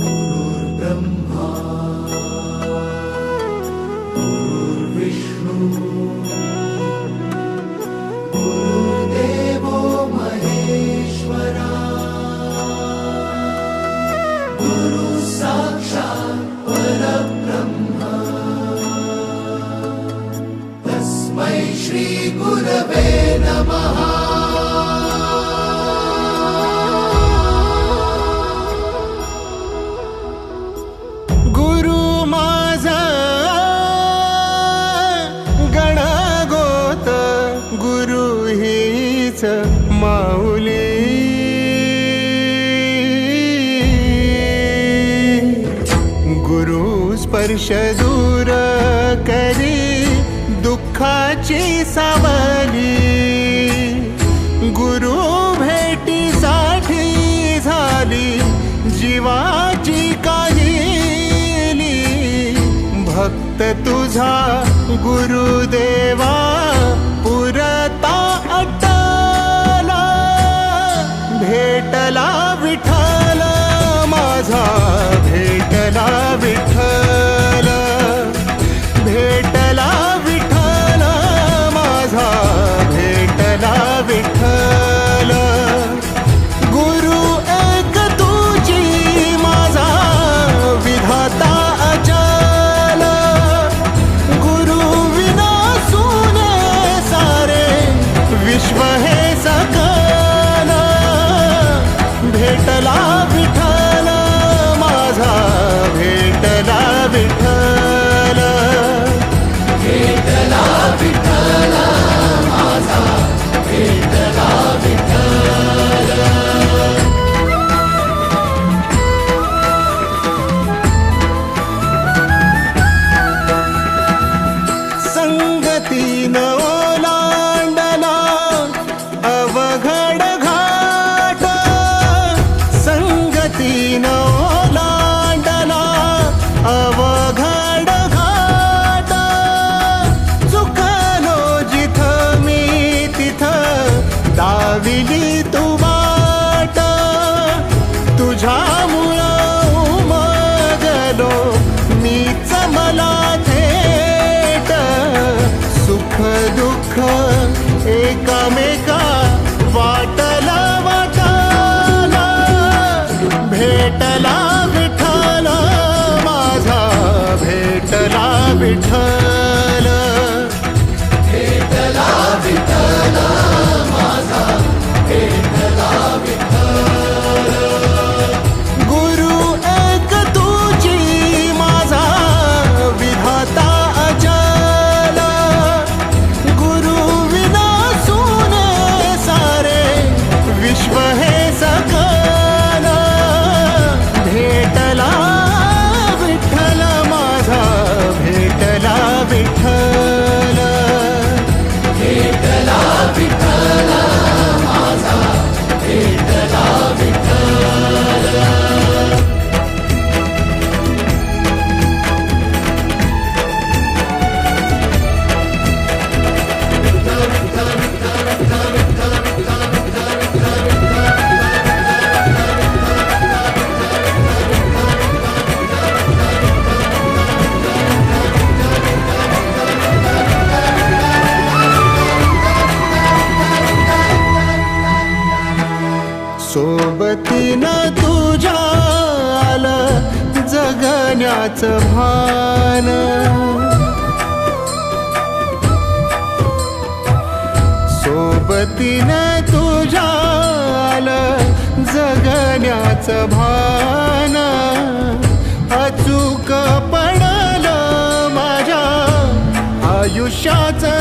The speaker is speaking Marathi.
गुरुर्ब्रह्मा गुरुर्विष्णू गुरुर्देवो महेश्वरा गुरु साक्षात् परब्रह्म तस्मै श्री गुरवे नमः। माऊली गुरु स्पर्श दूर करी दुःखाची सावली, गुरु भेटीसाठी झाली जीवाची काहिली। भक्त तुझा गुरुदेवा पुरता अट्टला, भेटला विठ्ठल माझा, भेटला विठ्ठल, भेटला विठ्ठल माझा, भेटला विठ्ठल। गुरु एक तुझी माझा विधाता अचल, गुरु विना सुने सारे विश्व हे सकल। भेटला विठ्ठल माझा, भेटला विठ्ठल, भेटला विठ्ठल माझा, भेटला विठ्ठल। संगतीन ओलांडला अवघड घाट, संगतीन ओलांडला अवघड घाट। चुकलो जिथं मी तिथं दाविली तू वाट, तुझ्यामुळं उमगलो मीच मला थेट। सुख दुःख एकामेका वाटला वाटाला, भेटला विठ्ठल माझा, भेटला विठ्ठल, भेटला विठ्ठल माझा, भेटला विठ्ठल। गुरु एक तुझी माझा विधाता अचल, गुरु विना सुने सारे विश्व हे सकल। भेटला विठ्ठल माझा, भेटला विठ्ठल, भेटला विठ्ठल माझा, भेटला विठ्ठल। सोबतीनं तुझ्या आलं जगण्याचं भान, सोबतीनं तुझ्या आलं जगण्याचं भान। अचूक पडलं माझ्या आयुष्याचं